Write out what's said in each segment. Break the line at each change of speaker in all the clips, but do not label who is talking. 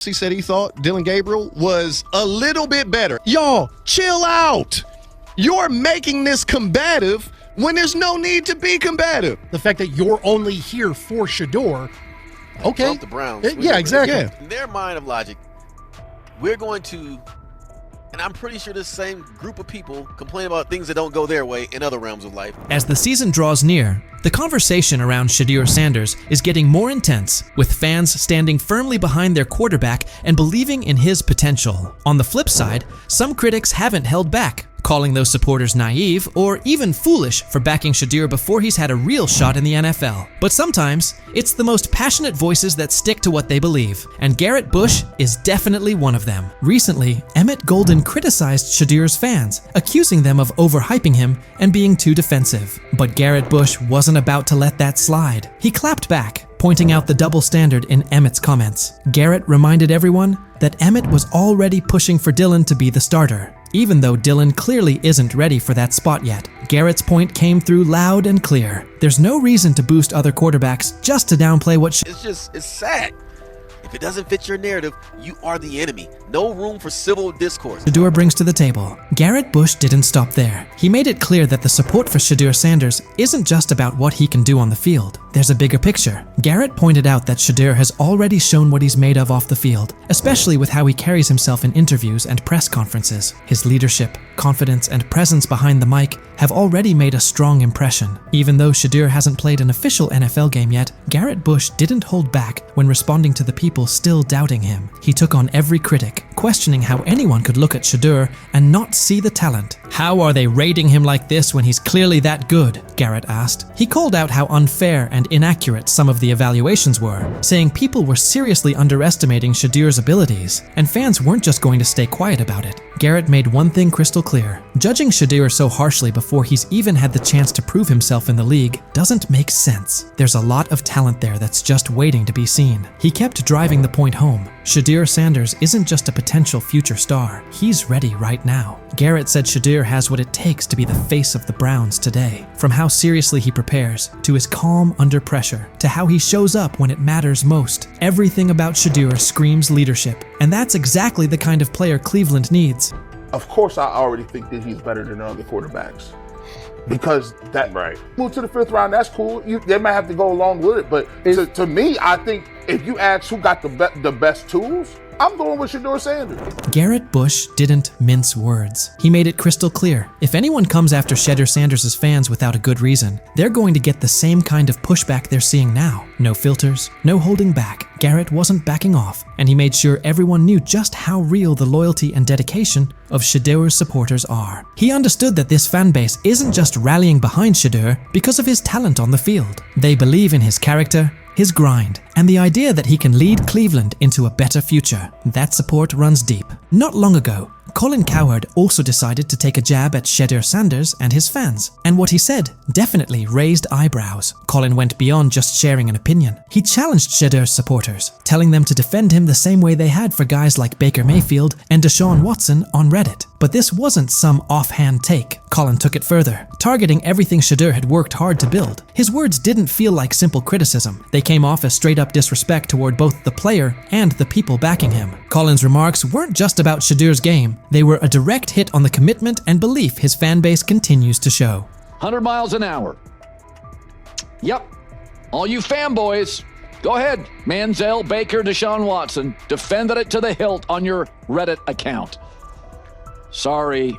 He said he thought Dillon Gabriel was a little bit better. Y'all, chill out. You're making this combative when there's no need to be combative.
The fact that you're only here for Shedeur, okay.
The Browns.
Yeah, exactly.
Yeah.
In their mind of logic, we're going to, and I'm pretty sure this same group of people complain about things that don't go their way in other realms of life.
As the season draws near, the conversation around Shedeur Sanders is getting more intense, with fans standing firmly behind their quarterback and believing in his potential. On the flip side, some critics haven't held back, calling those supporters naive or even foolish for backing Shedeur before he's had a real shot in the NFL. But sometimes, it's the most passionate voices that stick to what they believe, and Garrett Bush is definitely one of them. Recently, Emmett Golden criticized Shedeur's fans, accusing them of overhyping him and being too defensive. But Garrett Bush wasn't about to let that slide. He clapped back, pointing out the double standard in Emmett's comments. Garrett reminded everyone that Emmett was already pushing for Dillon to be the starter, even though Dillon clearly isn't ready for that spot yet. Garrett's point came through loud and clear. There's no reason to boost other quarterbacks just to downplay what
It's sad. If it doesn't fit your narrative, you are the enemy. No room for civil discourse.
Shedeur brings to the table. Garrett Bush didn't stop there. He made it clear that the support for Shedeur Sanders isn't just about what he can do on the field. There's a bigger picture. Garrett pointed out that Shedeur has already shown what he's made of off the field, especially with how he carries himself in interviews and press conferences. His leadership, confidence, and presence behind the mic have already made a strong impression. Even though Shedeur hasn't played an official NFL game yet, Garrett Bush didn't hold back when responding to the people still doubting him. He took on every critic, questioning how anyone could look at Shedeur and not see the talent. How are they rating him like this when he's clearly that good? Garrett asked. He called out how unfair and inaccurate some of the evaluations were, saying people were seriously underestimating Shedeur's abilities, and fans weren't just going to stay quiet about it. Garrett made one thing crystal clear. Judging Shedeur so harshly before he's even had the chance to prove himself in the league doesn't make sense. There's a lot of talent there that's just waiting to be seen. He kept driving the point home. Shedeur Sanders isn't just a potential future star. He's ready right now. Garrett said Shedeur has what it takes to be the face of the Browns today. From how seriously he prepares, to his calm under pressure, to how he shows up when it matters most. Everything about Shedeur screams leadership, and that's exactly the kind of player Cleveland needs.
Of course, I already think that he's better than the other quarterbacks. Because that move to the 5th round, that's cool. They might have to go along with it, but to me, I think if you ask who got the best tools, I'm going with Shedeur Sanders.
Garrett Bush didn't mince words. He made it crystal clear. If anyone comes after Shedeur Sanders' fans without a good reason, they're going to get the same kind of pushback they're seeing now. No filters, no holding back. Garrett wasn't backing off, and he made sure everyone knew just how real the loyalty and dedication of Shedeur's supporters are. He understood that this fan base isn't just rallying behind Shedeur because of his talent on the field. They believe in his character, his grind, and the idea that he can lead Cleveland into a better future. That support runs deep. Not long ago, Colin Cowherd also decided to take a jab at Shedeur Sanders and his fans, and what he said definitely raised eyebrows. Colin went beyond just sharing an opinion. He challenged Shedeur's supporters, telling them to defend him the same way they had for guys like Baker Mayfield and Deshaun Watson on Reddit. But this wasn't some offhand take. Colin took it further, targeting everything Shedeur had worked hard to build. His words didn't feel like simple criticism. They came off as straight-up disrespect toward both the player and the people backing him. Colin's remarks weren't just about Shedeur's game. They were a direct hit on the commitment and belief his fan base continues to show.
100 miles an hour. Yep. All you fanboys, go ahead. Manziel, Baker, Deshaun Watson, defended it to the hilt on your Reddit account. Sorry.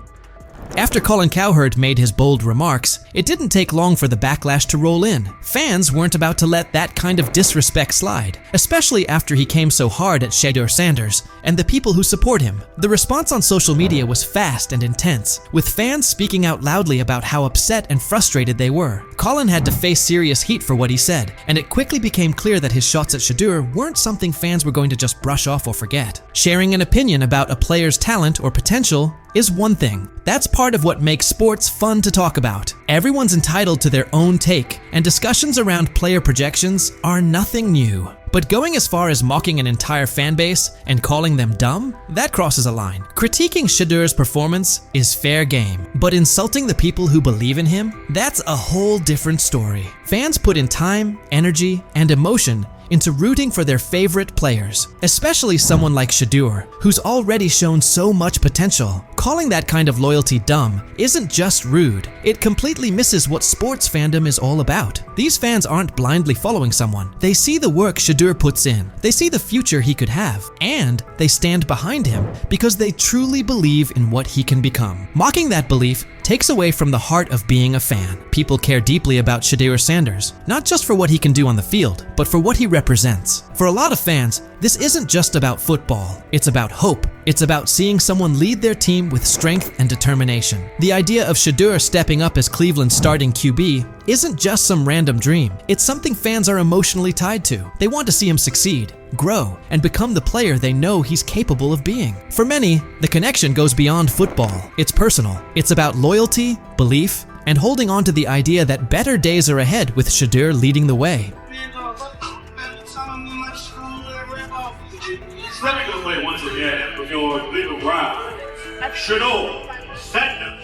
After Colin Cowherd made his bold remarks, it didn't take long for the backlash to roll in. Fans weren't about to let that kind of disrespect slide, especially after he came so hard at Shedeur Sanders and the people who support him. The response on social media was fast and intense, with fans speaking out loudly about how upset and frustrated they were. Colin had to face serious heat for what he said, and it quickly became clear that his shots at Shedeur weren't something fans were going to just brush off or forget. Sharing an opinion about a player's talent or potential is one thing. That's part of what makes sports fun to talk about. Everyone's entitled to their own take, and discussions around player projections are nothing new. But going as far as mocking an entire fan base and calling them dumb, that crosses a line. Critiquing Shedeur's performance is fair game, but insulting the people who believe in him, that's a whole different story. Fans put in time, energy, and emotion into rooting for their favorite players, especially someone like Shedeur, who's already shown so much potential. Calling that kind of loyalty dumb isn't just rude, it completely misses what sports fandom is all about. These fans aren't blindly following someone. They see the work Shedeur puts in, they see the future he could have, and they stand behind him because they truly believe in what he can become. Mocking that belief takes away from the heart of being a fan. People care deeply about Shedeur Sanders, not just for what he can do on the field, but for what he represents. For a lot of fans, this isn't just about football. It's about hope. It's about seeing someone lead their team with strength and determination. The idea of Shedeur stepping up as Cleveland's starting QB isn't just some random dream. It's something fans are emotionally tied to. They want to see him succeed, grow, and become the player they know he's capable of being. For many, the connection goes beyond football. It's personal. It's about loyalty, belief, and holding on to the idea that better days are ahead with Shedeur leading the way.
Let me go play once again with your little ground. Shedeur Sanders.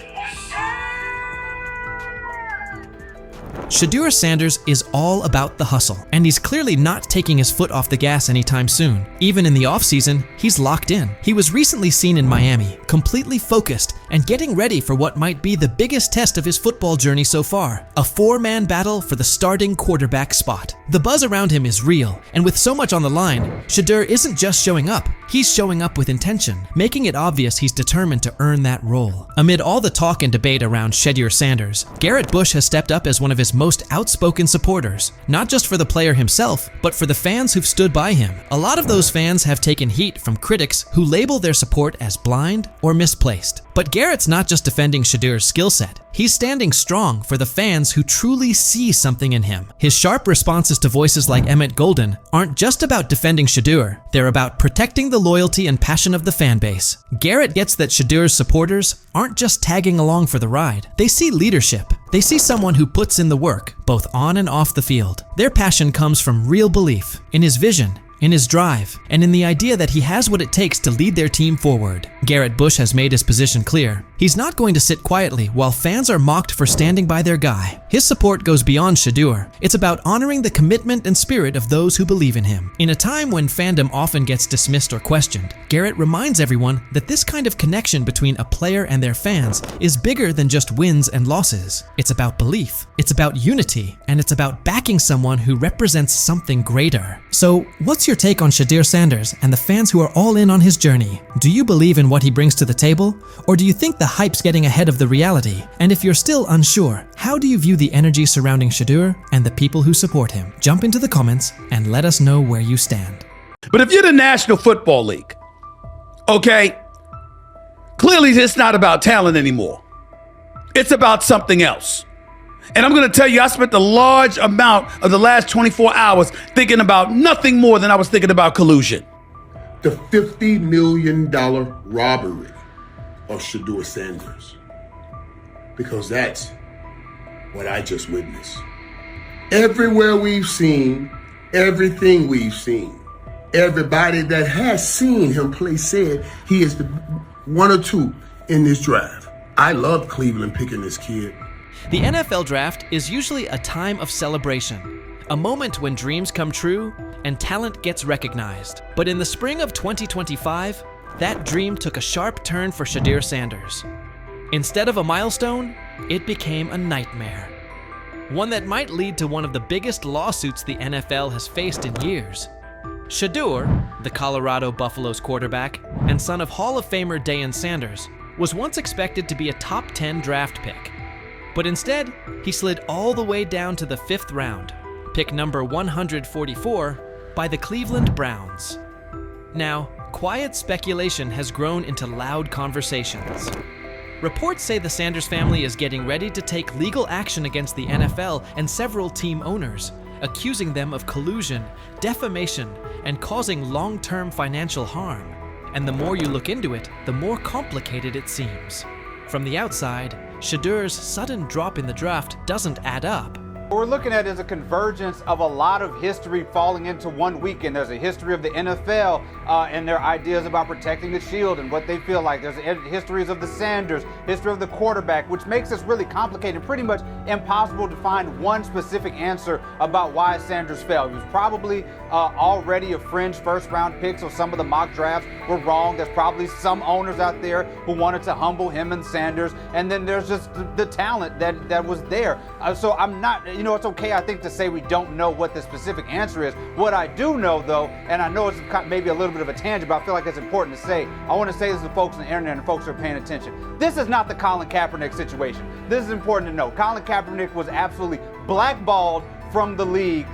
Shedeur Sanders is all about the hustle, and he's clearly not taking his foot off the gas anytime soon. Even in the offseason, he's locked in. He was recently seen in Miami, completely focused and getting ready for what might be the biggest test of his football journey so far, a four-man battle for the starting quarterback spot. The buzz around him is real, and with so much on the line, Shedeur isn't just showing up, he's showing up with intention, making it obvious he's determined to earn that role. Amid all the talk and debate around Shedeur Sanders, Garrett Bush has stepped up as one of his most outspoken supporters, not just for the player himself, but for the fans who've stood by him. A lot of those fans have taken heat from critics who label their support as blind or misplaced. But Garrett's not just defending Shedeur's skill set. He's standing strong for the fans who truly see something in him. His sharp responses to voices like Emmett Golden aren't just about defending Shedeur, they're about protecting the loyalty and passion of the fan base. Garrett gets that Shedeur's supporters aren't just tagging along for the ride. They see leadership. They see someone who puts in the work, both on and off the field. Their passion comes from real belief in his vision, in his drive, and in the idea that he has what it takes to lead their team forward. Garrett Bush has made his position clear. He's not going to sit quietly while fans are mocked for standing by their guy. His support goes beyond Shedeur. It's about honoring the commitment and spirit of those who believe in him. In a time when fandom often gets dismissed or questioned, Garrett reminds everyone that this kind of connection between a player and their fans is bigger than just wins and losses. It's about belief, it's about unity, and it's about backing someone who represents something greater. So, what's your take on Shedeur Sanders and the fans who are all in on his journey? Do you believe in what he brings to the table? Or do you think the hype's getting ahead of the reality? And if you're still unsure, how do you view the energy surrounding Shedeur and the people who support him? Jump into the comments and let us know where you stand.
But if you're the National Football League, okay, clearly it's not about talent anymore. It's about something else. And I'm going to tell you, I spent a large amount of the last 24 hours thinking about nothing more than I was thinking about collusion.
The $50 million robbery of Shedeur Sanders. Because that's what I just witnessed. Everywhere we've seen, everything we've seen, everybody that has seen him play said he is the one or two in this draft. I love Cleveland picking this kid.
The NFL draft is usually a time of celebration, a moment when dreams come true and talent gets recognized. But in the spring of 2025, that dream took a sharp turn for Shedeur Sanders. Instead of a milestone, it became a nightmare. One that might lead to one of the biggest lawsuits the NFL has faced in years. Shedeur, the Colorado Buffaloes quarterback and son of Hall of Famer Deion Sanders, was once expected to be a top 10 draft pick. But instead, he slid all the way down to the 5th round, pick number 144, by the Cleveland Browns. Now, quiet speculation has grown into loud conversations. Reports say the Sanders family is getting ready to take legal action against the NFL and several team owners, accusing them of collusion, defamation, and causing long-term financial harm. And the more you look into it, the more complicated it seems. From the outside, Shedeur's sudden drop in the draft doesn't add up.
What we're looking at is a convergence of a lot of history falling into one weekend. There's a history of the NFL and their ideas about protecting the shield and what they feel like. There's histories of the Sanders, history of the quarterback, which makes this really complicated and pretty much impossible to find one specific answer about why Sanders fell. He was probably already a fringe first-round pick, so some of the mock drafts were wrong. There's probably some owners out there who wanted to humble him and Sanders, and then there's just the talent that was there. So I'm not, it's okay, I think, to say we don't know what the specific answer is. What I do know, though, and I know it's maybe a little bit of a tangent, but I feel like it's important to say. I want to say this to folks on the internet and folks who are paying attention. This is not the Colin Kaepernick situation. This is important to know. Colin Kaepernick was absolutely blackballed from the league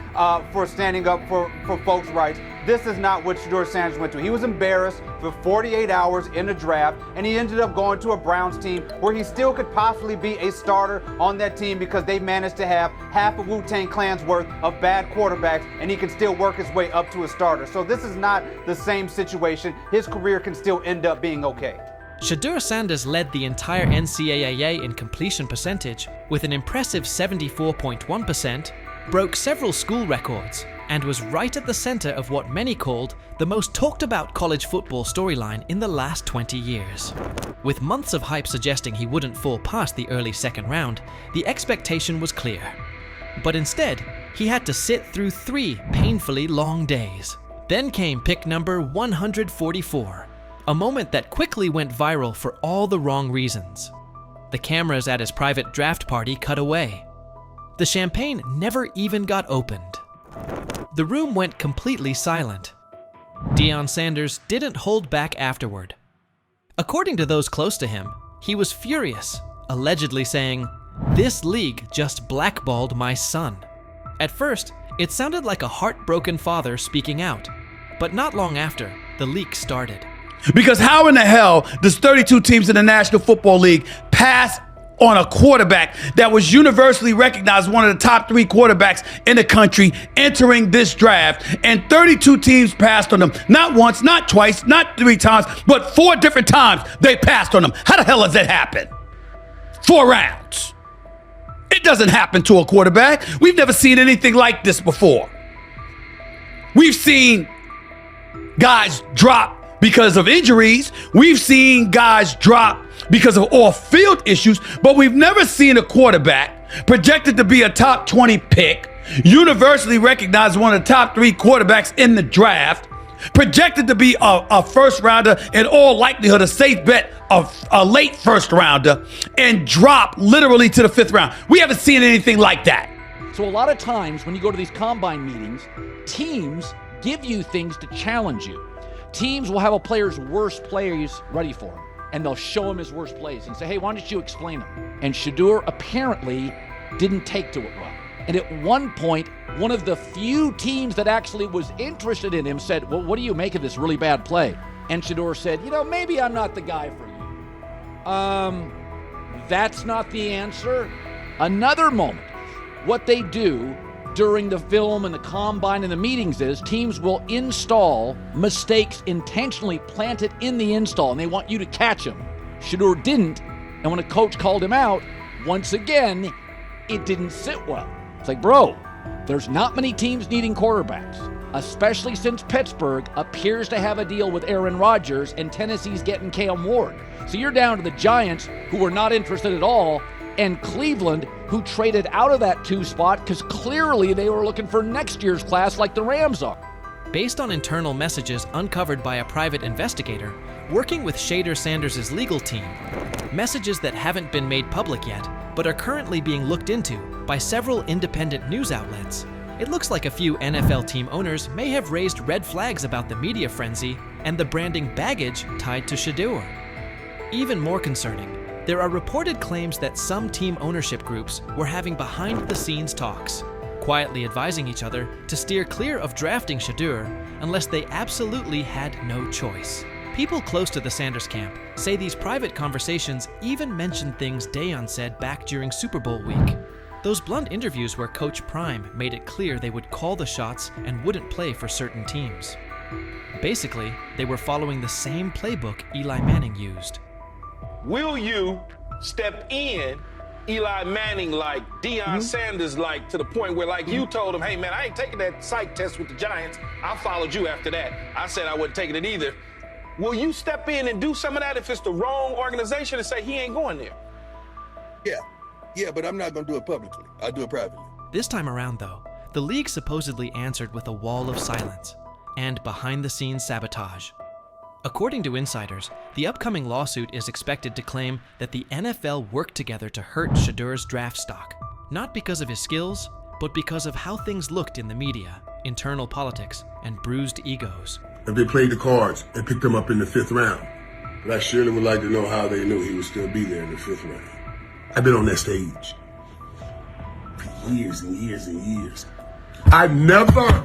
for standing up for folks' rights. This is not what Shedeur Sanders went to. He was embarrassed for 48 hours in the draft, and he ended up going to a Browns team where he still could possibly be a starter on that team because they managed to have half of Wu-Tang Clan's worth of bad quarterbacks, and he can still work his way up to a starter. So this is not the same situation. His career can still end up being okay.
Shedeur Sanders led the entire NCAA in completion percentage with an impressive 74.1%, broke several school records, and was right at the center of what many called the most talked about college football storyline in the last 20 years. With months of hype suggesting he wouldn't fall past the early second round, the expectation was clear. But instead, he had to sit through 3 painfully long days. Then came pick number 144, a moment that quickly went viral for all the wrong reasons. The cameras at his private draft party cut away. The champagne never even got opened. The room went completely silent. Deion Sanders didn't hold back afterward. According to those close to him, he was furious, allegedly saying, "This league just blackballed my son." At first, it sounded like a heartbroken father speaking out, but not long after, the leak started.
Because how in the hell does 32 teams in the National Football League pass on a quarterback that was universally recognized one of the top 3 quarterbacks in the country entering this draft, and 32 teams passed on him? Not once, not twice, not 3 times, but 4 different times they passed on him. How the hell does that happen? 4 rounds. It doesn't happen to a quarterback. We've never seen anything like this before. We've seen guys drop because of injuries. We've seen guys drop because of off-field issues, but we've never seen a quarterback projected to be a top 20 pick, universally recognized one of the top 3 quarterbacks in the draft, projected to be a first rounder, in all likelihood a safe bet of a late first rounder, and drop literally to the 5th round. We haven't seen anything like that.
So a lot of times when you go to these combine meetings, teams give you things to challenge you. Teams will have a player's worst plays ready for him, and they'll show him his worst plays and say, "Hey, why don't you explain them?" And Shedeur apparently didn't take to it well. And at one point, one of the few teams that actually was interested in him said, "Well, what do you make of this really bad play?" And Shedeur said, "Maybe I'm not the guy for you." That's not the answer. Another moment, what they do during the film and the combine and the meetings is teams will install mistakes intentionally planted in the install, and they want you to catch them. Shedeur didn't, and when a coach called him out, once again, it didn't sit well. It's like, bro, there's not many teams needing quarterbacks, especially since Pittsburgh appears to have a deal with Aaron Rodgers and Tennessee's getting Cam Ward. So you're down to the Giants, who were not interested at all, and Cleveland, who traded out of that 2 spot because clearly they were looking for next year's class like the Rams are.
Based on internal messages uncovered by a private investigator working with Shedeur Sanders' legal team, messages that haven't been made public yet but are currently being looked into by several independent news outlets, it looks like a few NFL team owners may have raised red flags about the media frenzy and the branding baggage tied to Shedeur. Even more concerning, there are reported claims that some team ownership groups were having behind-the-scenes talks, quietly advising each other to steer clear of drafting Shedeur unless they absolutely had no choice. People close to the Sanders camp say these private conversations even mentioned things Deion said back during Super Bowl week. Those blunt interviews where Coach Prime made it clear they would call the shots and wouldn't play for certain teams. Basically, they were following the same playbook Eli Manning used.
Will you step in Eli Manning like, Deion Sanders like, to the point where like you told him, "Hey man, I ain't taking that psych test with the Giants. I followed you after that. I said I wasn't taking it either." Will you step in and do some of that if it's the wrong organization and say he ain't going there?
Yeah, but I'm not going to do it publicly. I'll do it privately.
This time around, though, the league supposedly answered with a wall of silence and behind-the-scenes sabotage. According to insiders, the upcoming lawsuit is expected to claim that the NFL worked together to hurt Shedeur's draft stock, not because of his skills, but because of how things looked in the media, internal politics, and bruised egos.
If they played the cards and picked him up in the 5th round, but I surely would like to know how they knew he would still be there in the 5th round. I've been on that stage for years and years and years. I've never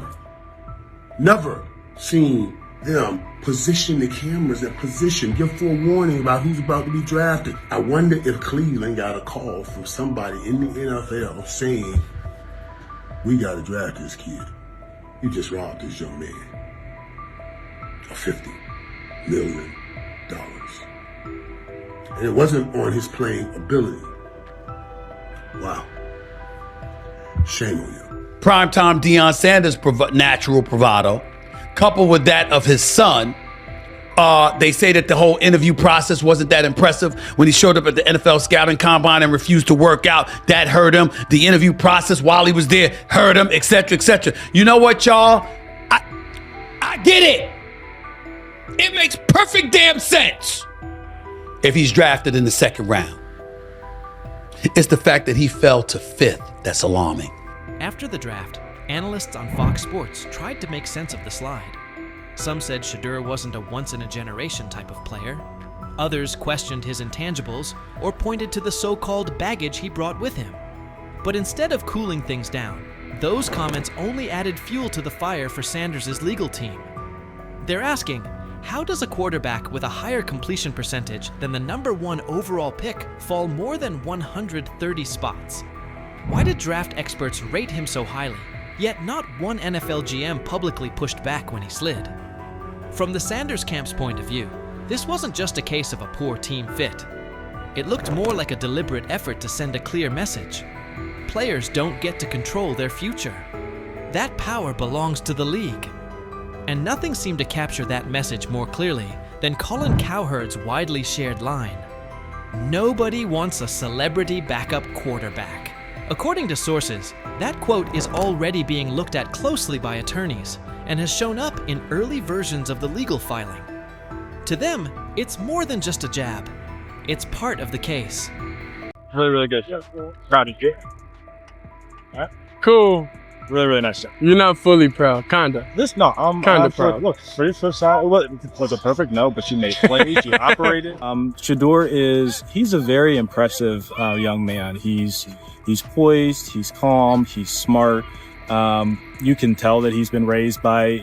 seen them position the cameras in position, give forewarning about who's about to be drafted. I wonder if Cleveland got a call from somebody in the NFL saying, we got to draft this kid. You just robbed this young man of $50 million. And it wasn't on his playing ability. Wow. Shame on you.
Primetime Deion Sanders' natural bravado, coupled with that of his son. They say that the whole interview process wasn't that impressive. When he showed up at the NFL scouting combine and refused to work out, that hurt him. The interview process while he was there hurt him, etc., etc. You know what, y'all? I get it. It makes perfect damn sense if he's drafted in the 2nd round. It's the fact that he fell to 5th that's alarming.
After the draft, analysts on Fox Sports tried to make sense of the slide. Some said Shedeur wasn't a once-in-a-generation type of player. Others questioned his intangibles or pointed to the so-called baggage he brought with him. But instead of cooling things down, those comments only added fuel to the fire for Sanders' legal team. They're asking, how does a quarterback with a higher completion percentage than the #1 overall pick fall more than 130 spots? Why did draft experts rate him so highly, yet not one NFL GM publicly pushed back when he slid? From the Sanders camp's point of view, this wasn't just a case of a poor team fit. It looked more like a deliberate effort to send a clear message. Players don't get to control their future. That power belongs to the league. And nothing seemed to capture that message more clearly than Colin Cowherd's widely shared line: "Nobody wants a celebrity backup quarterback." According to sources, that quote is already being looked at closely by attorneys and has shown up in early versions of the legal filing. To them, it's more than just a jab. It's part of the case.
Really, really good. Proud of you. All right. Cool. Really, really nice job. You're not fully proud, kinda. I'm kinda proud. Look, first side, was it perfect? No, but she made plays, she operated.
Shedeur he's a very impressive young man. He's poised, he's calm, he's smart. You can tell that he's been raised by,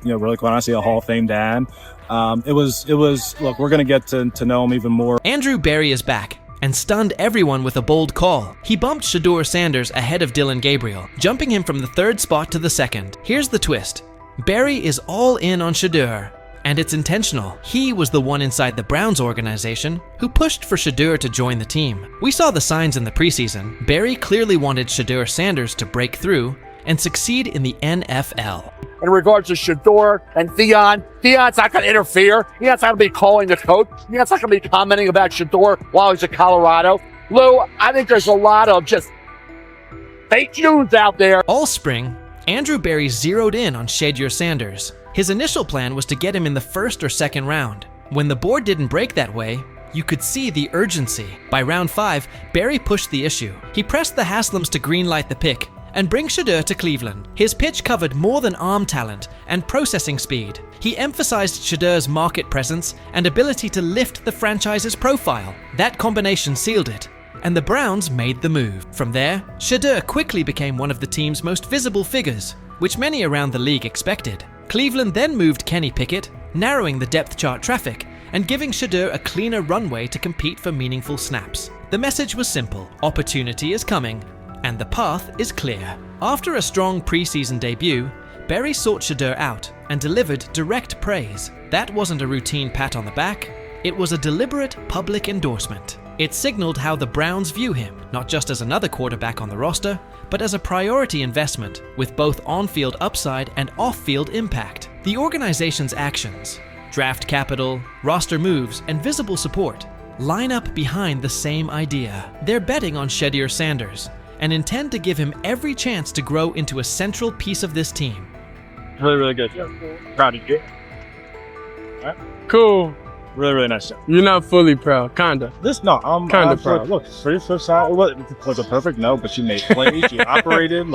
really quite honestly, a Hall of Fame dad. Look, we're gonna get to know him even more.
Andrew Berry is back and stunned everyone with a bold call. He bumped Shedeur Sanders ahead of Dillon Gabriel, jumping him from the 3rd spot to the 2nd. Here's the twist. Berry is all in on Shedeur, and it's intentional. He was the one inside the Browns organization who pushed for Shedeur to join the team. We saw the signs in the preseason. Berry clearly wanted Shedeur Sanders to break through and succeed in the NFL.
In regards to Shedeur and Deion's not going to interfere. Deion's not going to be calling the coach. Deion's not going to be commenting about Shedeur while he's in Colorado. Lou, I think there's a lot of just fake news out there.
All spring, Andrew Berry zeroed in on Shedeur Sanders. His initial plan was to get him in the 1st or 2nd round. When the board didn't break that way, you could see the urgency. By round 5, Berry pushed the issue. He pressed the Haslams to greenlight the pick and bring Shedeur to Cleveland. His pitch covered more than arm talent and processing speed. He emphasized Shedeur's market presence and ability to lift the franchise's profile. That combination sealed it, and the Browns made the move. From there, Shedeur quickly became one of the team's most visible figures, which many around the league expected. Cleveland then moved Kenny Pickett, narrowing the depth chart traffic and giving Shedeur a cleaner runway to compete for meaningful snaps. The message was simple: opportunity is coming, and the path is clear. After a strong preseason debut, Berry sought Shedeur out and delivered direct praise. That wasn't a routine pat on the back, it was a deliberate public endorsement. It signaled how the Browns view him, not just as another quarterback on the roster, but as a priority investment with both on-field upside and off-field impact. The organization's actions, draft capital, roster moves, and visible support line up behind the same idea. They're betting on Shedeur Sanders, and intend to give him every chance to grow into a central piece of this team.
Really, really good. Proud of you. All right. Cool. Really, really nice job. You're not fully proud, kinda. I'm kinda proud. Look, for your first time, it was a perfect no, but you made plays, you operated,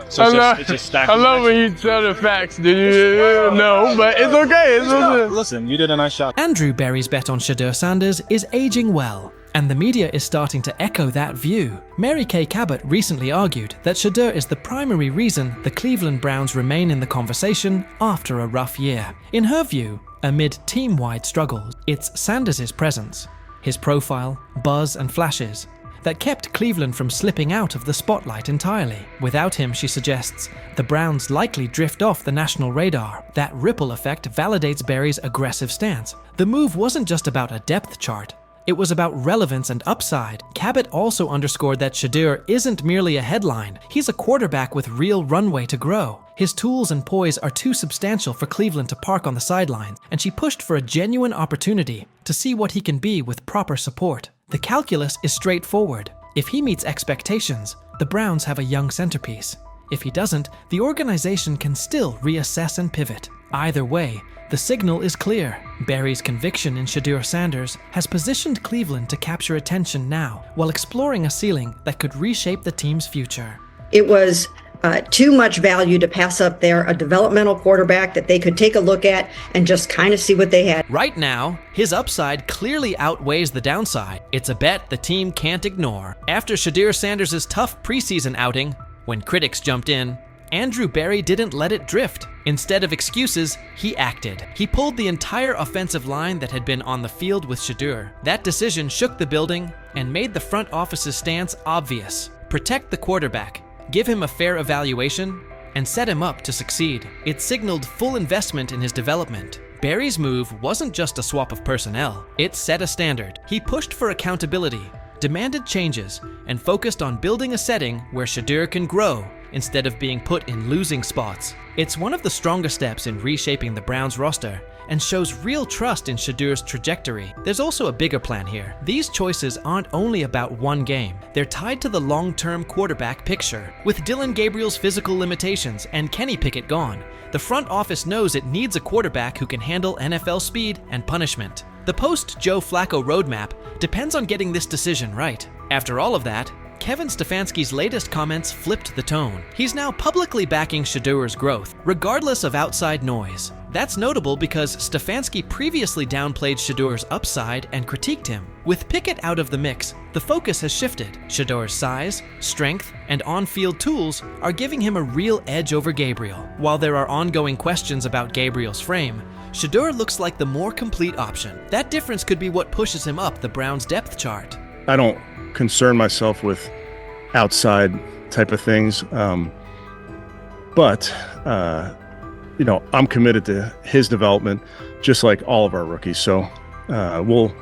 so it's just stacking. I love when you tell the facts, dude. No, but it's okay.
Listen, you did a nice job.
Andrew Berry's bet on Shedeur Sanders is aging well, and the media is starting to echo that view. Mary Kay Cabot recently argued that Shedeur is the primary reason the Cleveland Browns remain in the conversation after a rough year. In her view, amid team-wide struggles, it's Sanders' presence, his profile, buzz, and flashes that kept Cleveland from slipping out of the spotlight entirely. Without him, she suggests, the Browns likely drift off the national radar. That ripple effect validates Berry's aggressive stance. The move wasn't just about a depth chart. It was about relevance and upside. Cabot also underscored that Shedeur isn't merely a headline. He's a quarterback with real runway to grow. His tools and poise are too substantial for Cleveland to park on the sidelines, and she pushed for a genuine opportunity to see what he can be with proper support. The calculus is straightforward. If he meets expectations, the Browns have a young centerpiece. If he doesn't, the organization can still reassess and pivot. Either way, the signal is clear. Berry's conviction in Shedeur Sanders has positioned Cleveland to capture attention now, while exploring a ceiling that could reshape the team's future.
It was too much value to pass up there, a developmental quarterback that they could take a look at and just kind of see what they had.
Right now, his upside clearly outweighs the downside. It's a bet the team can't ignore. After Shedeur Sanders' tough preseason outing, when critics jumped in, Andrew Berry didn't let it drift. Instead of excuses, he acted. He pulled the entire offensive line that had been on the field with Shedeur. That decision shook the building and made the front office's stance obvious. Protect the quarterback, give him a fair evaluation, and set him up to succeed. It signaled full investment in his development. Berry's move wasn't just a swap of personnel. It set a standard. He pushed for accountability, demanded changes, and focused on building a setting where Shedeur can grow instead of being put in losing spots. It's one of the strongest steps in reshaping the Browns roster and shows real trust in Shedeur's trajectory. There's also a bigger plan here. These choices aren't only about one game. They're tied to the long-term quarterback picture. With Dylan Gabriel's physical limitations and Kenny Pickett gone, the front office knows it needs a quarterback who can handle NFL speed and punishment. The post-Joe Flacco roadmap depends on getting this decision right. After all of that, Kevin Stefanski's latest comments flipped the tone. He's now publicly backing Shedeur's growth, regardless of outside noise. That's notable because Stefanski previously downplayed Shedeur's upside and critiqued him. With Pickett out of the mix, the focus has shifted. Shedeur's size, strength, and on-field tools are giving him a real edge over Gabriel. While there are ongoing questions about Gabriel's frame, Shedeur looks like the more complete option. That difference could be what pushes him up the Browns' depth chart.
I don't concern myself with outside type of things, but I'm committed to his development, just like all of our rookies. So we'll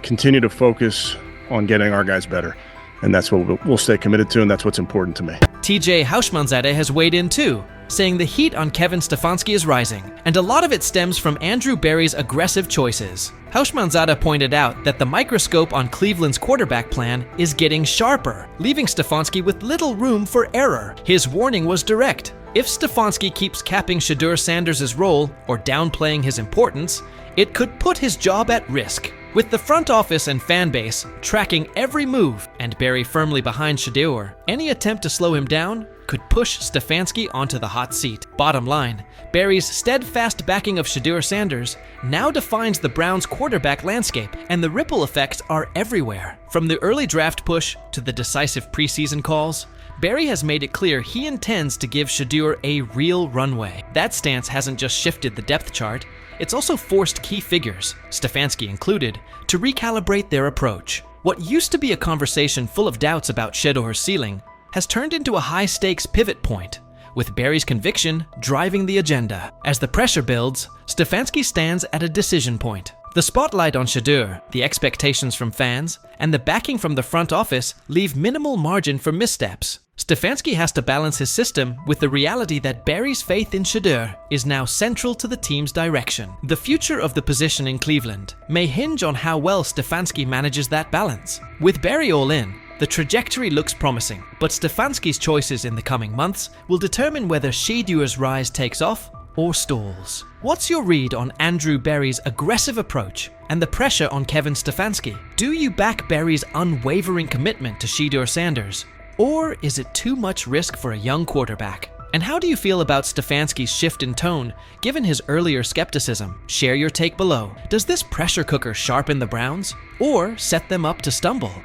continue to focus on getting our guys better, and that's what we'll stay committed to, and that's what's important to me.
TJ Houshmandzadeh has weighed in too, saying the heat on Kevin Stefanski is rising, and a lot of it stems from Andrew Berry's aggressive choices. Houshmandzadeh pointed out that the microscope on Cleveland's quarterback plan is getting sharper, leaving Stefanski with little room for error. His warning was direct. If Stefanski keeps capping Shedeur Sanders' role or downplaying his importance, it could put his job at risk. With the front office and fan base tracking every move and Berry firmly behind Shedeur, any attempt to slow him down could push Stefanski onto the hot seat. Bottom line, Berry's steadfast backing of Shedeur Sanders now defines the Browns' quarterback landscape, and the ripple effects are everywhere. From the early draft push to the decisive preseason calls, Berry has made it clear he intends to give Shedeur a real runway. That stance hasn't just shifted the depth chart, it's also forced key figures, Stefanski included, to recalibrate their approach. What used to be a conversation full of doubts about Shedeur's ceiling has turned into a high-stakes pivot point, with Berry's conviction driving the agenda. As the pressure builds, Stefanski stands at a decision point. The spotlight on Shedeur, the expectations from fans, and the backing from the front office leave minimal margin for missteps. Stefanski has to balance his system with the reality that Berry's faith in Shedeur is now central to the team's direction. The future of the position in Cleveland may hinge on how well Stefanski manages that balance. With Berry all in, The trajectory looks promising, but Stefanski's choices in the coming months will determine whether Shedeur's rise takes off or stalls. What's your read on Andrew Berry's aggressive approach and the pressure on Kevin Stefanski? Do you back Berry's unwavering commitment to Shedeur Sanders? Or is it too much risk for a young quarterback? And how do you feel about Stefanski's shift in tone, given his earlier skepticism? Share your take below. Does this pressure cooker sharpen the Browns, or set them up to stumble?